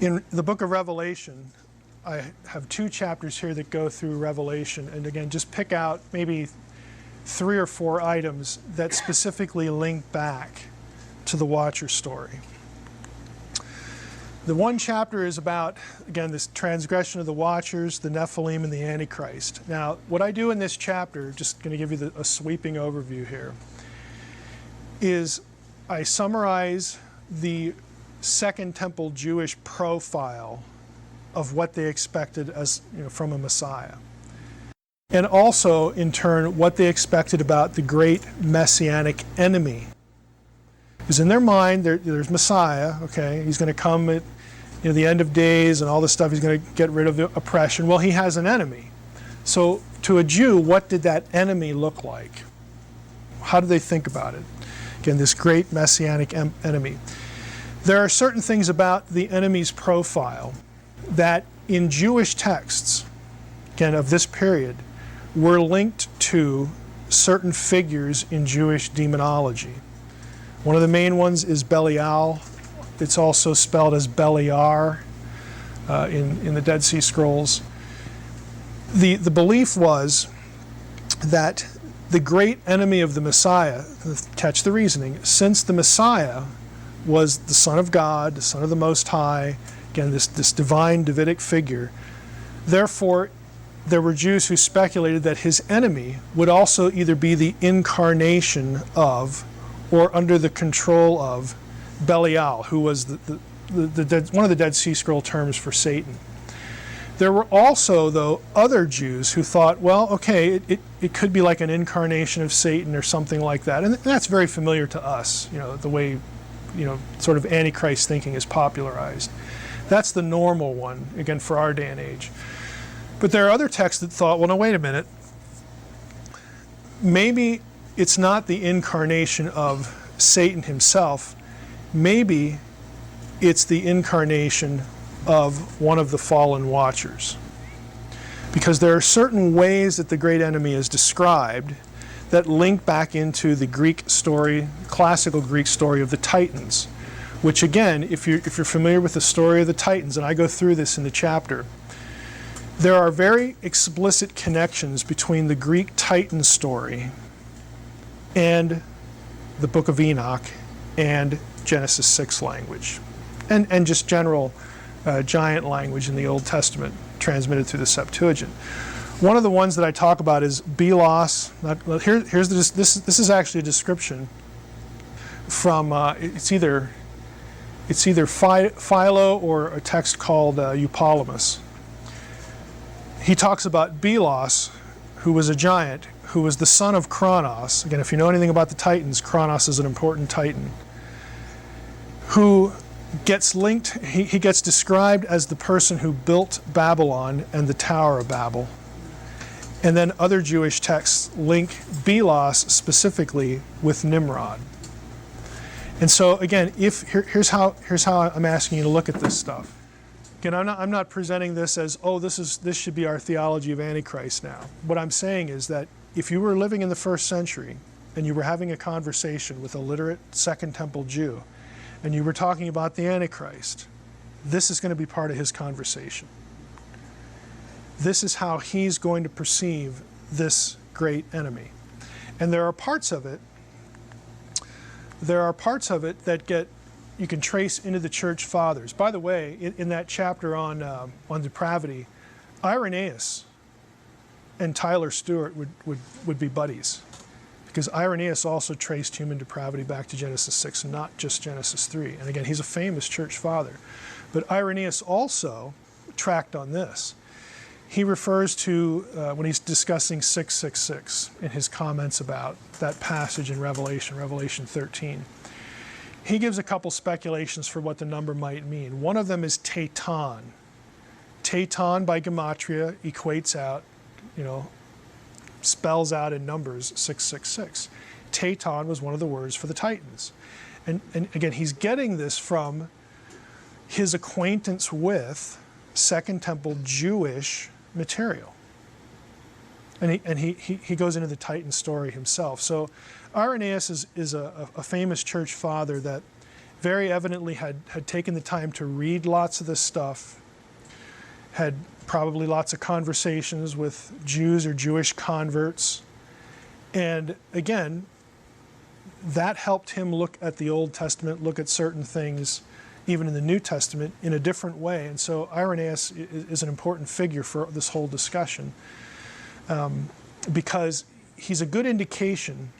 In the book of Revelation, I have 2 chapters here that go through Revelation, and again, just pick out maybe 3 or 4 items that specifically link back to the Watcher story. The 1 chapter is about, again, this transgression of the Watchers, the Nephilim, and the Antichrist. Now, what I do in this chapter, just going to give you a sweeping overview here, is I summarize the Second Temple Jewish profile of what they expected as, from a Messiah. And also, in turn, what they expected about the great messianic enemy. Because in their mind, there's Messiah, okay? He's going to come at the end of days and all this stuff. He's going to get rid of the oppression. Well, he has an enemy. So to a Jew, what did that enemy look like? How do they think about it? Again, this great messianic enemy. There are certain things about the enemy's profile that in Jewish texts, again, of this period, were linked to certain figures in Jewish demonology. One of the main ones is Belial. It's also spelled as Beliar in the Dead Sea Scrolls. The belief was that the great enemy of the Messiah, catch the reasoning, since the Messiah was the Son of God, the Son of the Most High, again, this divine Davidic figure, therefore there were Jews who speculated that his enemy would also either be the incarnation of or under the control of Belial, who was one of the Dead Sea Scroll terms for Satan. There were also, though, other Jews who thought, well, okay, it could be like an incarnation of Satan or something like that. And that's very familiar to us, the way, sort of Antichrist thinking is popularized. That's the normal one, again, for our day and age. But there are other texts that thought, well, no, wait a minute. Maybe it's not the incarnation of Satan himself. Maybe it's the incarnation of one of the fallen Watchers. Because there are certain ways that the great enemy is described that link back into the Greek story, classical Greek story of the Titans, which again, if you're familiar with the story of the Titans, and I go through this in the chapter, there are very explicit connections between the Greek Titan story and the Book of Enoch and Genesis 6 language, and just general giant language in the Old Testament transmitted through the Septuagint. One of the ones that I talk about is Belos. This is actually a description from it's either Philo or a text called Eupolemus. He talks about Belos, who was a giant, who was the son of Kronos. Again, if you know anything about the Titans, Kronos is an important Titan, who gets linked, he gets described as the person who built Babylon and the Tower of Babel. And then other Jewish texts link Belos specifically with Nimrod. And so again, here's how I'm asking you to look at this stuff. Again, I'm not presenting this as, oh, this should be our theology of Antichrist now. What I'm saying is that if you were living in the 1st century and you were having a conversation with a literate Second Temple Jew, and you were talking about the Antichrist, this is going to be part of his conversation. This is how he's going to perceive this great enemy. And there are parts of it that you can trace into the church fathers. By the way, in that chapter on depravity, Irenaeus and Tyler Stewart would be buddies, because Irenaeus also traced human depravity back to Genesis 6, not just Genesis 3. And again, he's a famous church father. But Irenaeus also tracked on this. He refers to, when he's discussing 666 in his comments about that passage in Revelation 13, he gives a couple speculations for what the number might mean. One of them is Teitan. Teitan by gematria equates out, spells out in numbers 666. Teitan was one of the words for the Titans. And again, he's getting this from his acquaintance with Second Temple Jewish material. And he goes into the Titan story himself. So Irenaeus is a famous church father that very evidently had taken the time to read lots of this stuff, had probably lots of conversations with Jews or Jewish converts. And again, that helped him look at the Old Testament, look at certain things, even in the New Testament, in a different way. And so Irenaeus is an important figure for this whole discussion, because he's a good indication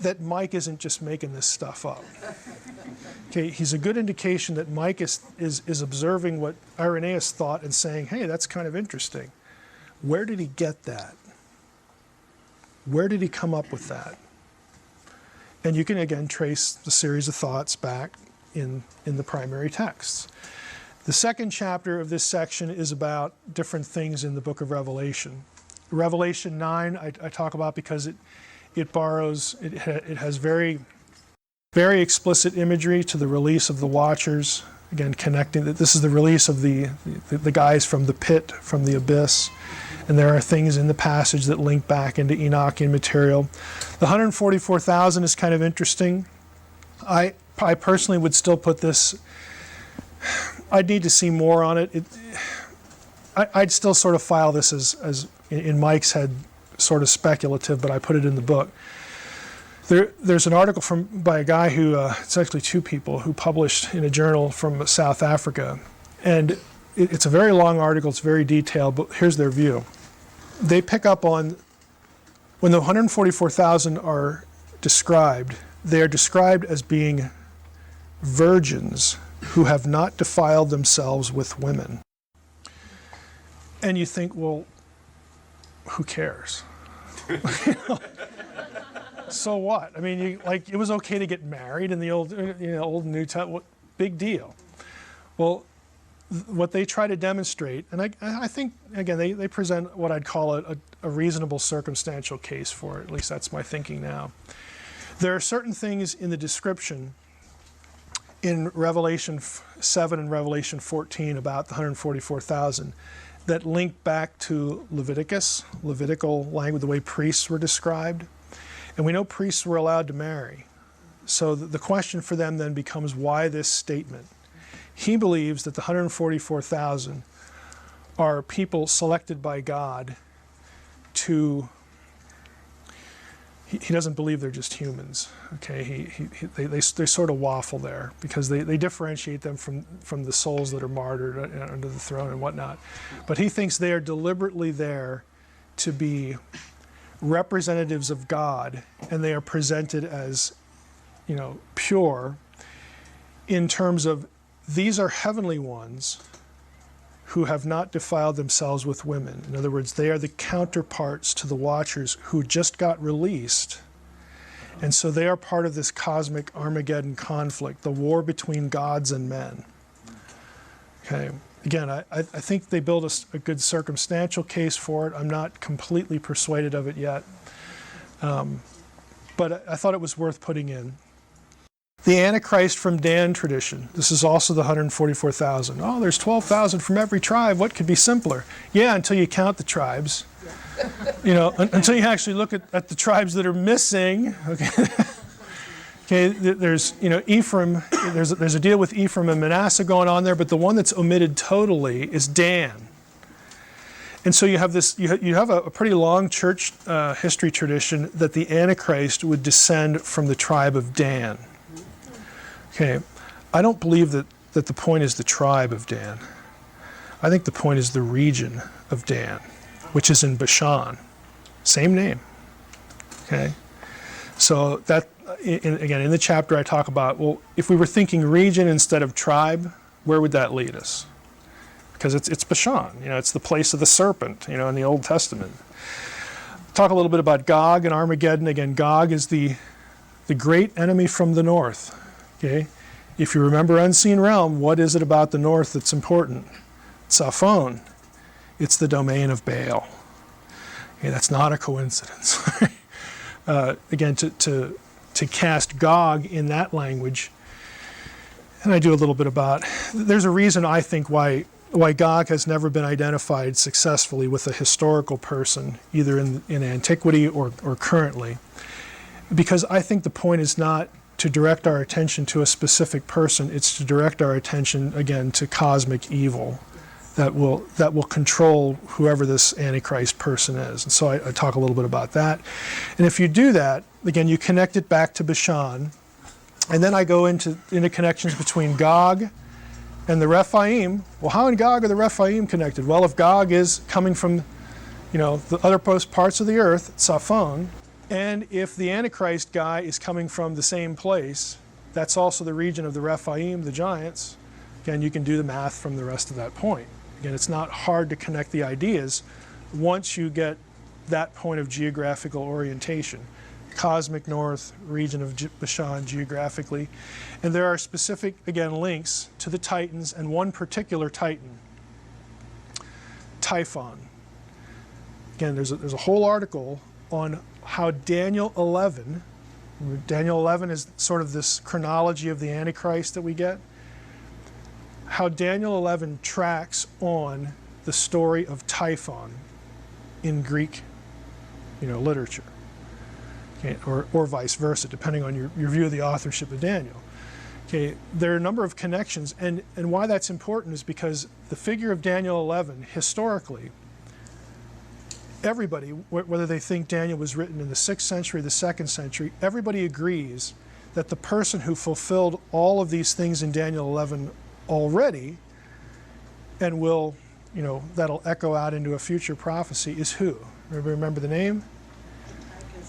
that Mike isn't just making this stuff up. Okay, he's a good indication that Mike is observing what Irenaeus thought and saying, hey, that's kind of interesting. Where did he get that? Where did he come up with that? And you can, again, trace the series of thoughts back in the primary texts. The second chapter of this section is about different things in the book of Revelation. Revelation 9 I talk about because it has very, very explicit imagery to the release of the Watchers. Again, connecting that this is the release of the guys from the pit, from the abyss. And there are things in the passage that link back into Enochian material. The 144,000 is kind of interesting. I personally would still put this, I'd need to see more on it. I'd still sort of file this as in Mike's head, sort of speculative, but I put it in the book. There's an article by a guy who, it's actually two people, who published in a journal from South Africa. And it's a very long article, it's very detailed, but here's their view. They pick up on, when the 144,000 are described, they are described as being virgins who have not defiled themselves with women. And you think, well, who cares? So what? I mean, it was okay to get married in the Old and New Testament. Big deal. Well, what they try to demonstrate, and I think, again, they present what I'd call a reasonable circumstantial case for it. At least that's my thinking now. There are certain things in the description in Revelation 7 and Revelation 14 about the 144,000 that link back to Leviticus, Levitical language, the way priests were described. And we know priests were allowed to marry. So the question for them then becomes, why this statement? He believes that the 144,000 are people selected by God to, he doesn't believe they're just humans, okay? They sort of waffle there because they differentiate them from the souls that are martyred under the throne and whatnot. But he thinks they are deliberately there to be representatives of God, and they are presented as, pure in terms of these are heavenly ones who have not defiled themselves with women. In other words, they are the counterparts to the Watchers who just got released. And so they are part of this cosmic Armageddon conflict, the war between gods and men. Okay. Again, I think they build a good circumstantial case for it. I'm not completely persuaded of it yet. But I thought it was worth putting in. The Antichrist from Dan tradition. This is also the 144,000. Oh, there's 12,000 from every tribe. What could be simpler? Yeah, until you count the tribes. Until you actually look at the tribes that are missing. Okay. Okay, there's Ephraim. There's a deal with Ephraim and Manasseh going on there, but the one that's omitted totally is Dan. And so you have this. You have a pretty long church history tradition that the Antichrist would descend from the tribe of Dan. Okay, I don't believe that the point is the tribe of Dan. I think the point is the region of Dan, which is in Bashan. Same name. Okay, so that. Again, in the chapter I talk about, well, if we were thinking region instead of tribe, where would that lead us? Because it's Bashan, it's the place of the serpent, in the Old Testament. Talk a little bit about Gog and Armageddon. Again, Gog is the great enemy from the north. Okay, if you remember Unseen Realm, what is it about the north that's important? Saphon. It's the domain of Baal. Okay, that's not a coincidence. Again, to cast Gog in that language, and I do a little bit about, there's a reason I think why Gog has never been identified successfully with a historical person, either in antiquity or currently, because I think the point is not to direct our attention to a specific person. It's to direct our attention, again, to cosmic evil that will control whoever this Antichrist person is. And so I talk a little bit about that. And if you do that, again, you connect it back to Bashan. And then I go into connections between Gog and the Rephaim. Well, how in Gog are the Rephaim connected? Well, if Gog is coming from, the other parts of the earth, Saphon, and if the Antichrist guy is coming from the same place, that's also the region of the Rephaim, the giants. Again, you can do the math from the rest of that point. Again, it's not hard to connect the ideas once you get that point of geographical orientation. Cosmic north, region of Bashan geographically. And there are specific, again, links to the Titans and one particular Titan, Typhon. Again, there's a whole article on how Daniel 11 is sort of this chronology of the Antichrist that we get, how Daniel 11 tracks on the story of Typhon in Greek, literature, okay, or vice versa, depending on your view of the authorship of Daniel. Okay, there are a number of connections, and why that's important is because the figure of Daniel 11, historically, everybody, whether they think Daniel was written in the 6th century, the 2nd century, everybody agrees that the person who fulfilled all of these things in Daniel 11 already, and will, that'll echo out into a future prophecy, is who? Everybody remember the name?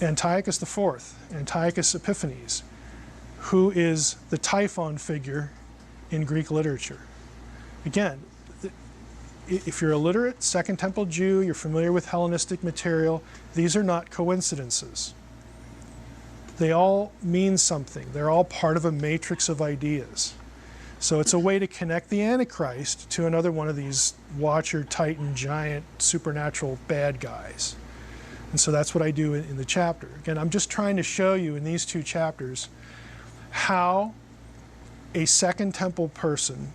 Antiochus IV, Antiochus Epiphanes, who is the Typhon figure in Greek literature. Again, if you're a literate Second Temple Jew, you're familiar with Hellenistic material, these are not coincidences. They all mean something. They're all part of a matrix of ideas. So it's a way to connect the Antichrist to another one of these Watcher, Titan, giant, supernatural bad guys. And so that's what I do in the chapter. Again, I'm just trying to show you in these 2 chapters how a Second Temple person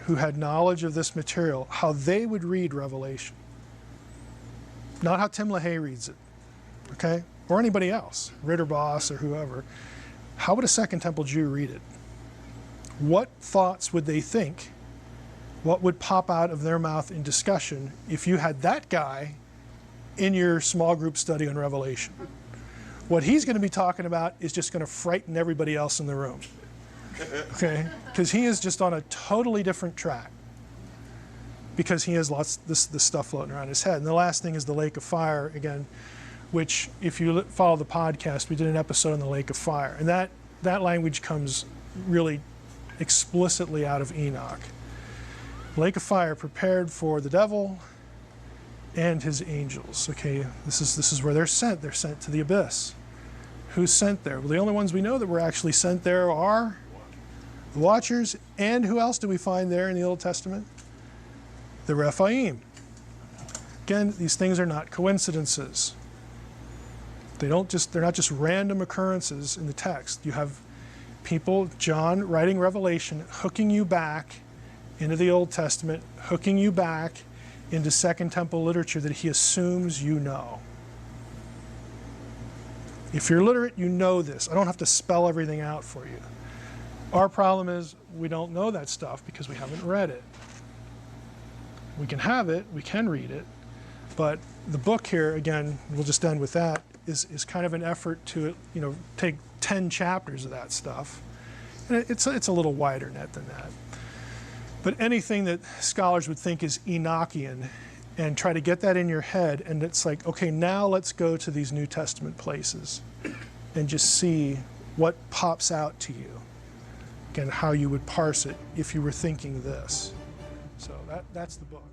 who had knowledge of this material, how they would read Revelation. Not how Tim LaHaye reads it, okay? Or anybody else, Ritterboss or whoever. How would a Second Temple Jew read it? What thoughts would they think? What would pop out of their mouth in discussion if you had that guy in your small group study on Revelation? What he's going to be talking about is just going to frighten everybody else in the room. Okay? Because he is just on a totally different track. Because he has lots of this stuff floating around his head. And the last thing is the lake of fire, again, which if you follow the podcast, we did an episode on the lake of fire. And that language comes really explicitly out of Enoch. Lake of fire prepared for the devil and his angels. Okay, this is where they're sent. They're sent to the abyss. Who's sent there? Well, the only ones we know that were actually sent there are the Watchers. And who else do we find there in the Old Testament? The Rephaim. Again, these things are not coincidences. They're not just random occurrences in the text. You have people, John writing Revelation, hooking you back into the Old Testament, hooking you back into Second Temple literature that he assumes you know. If you're literate, you know this. I don't have to spell everything out for you. Our problem is we don't know that stuff because we haven't read it. We can have it, we can read it, but the book here, again, we'll just end with that, is kind of an effort to take 10 chapters of that stuff. And it's a little wider net than that. But anything that scholars would think is Enochian, and try to get that in your head, and it's like, okay, now let's go to these New Testament places and just see what pops out to you. Again, how you would parse it if you were thinking this. So that's the book.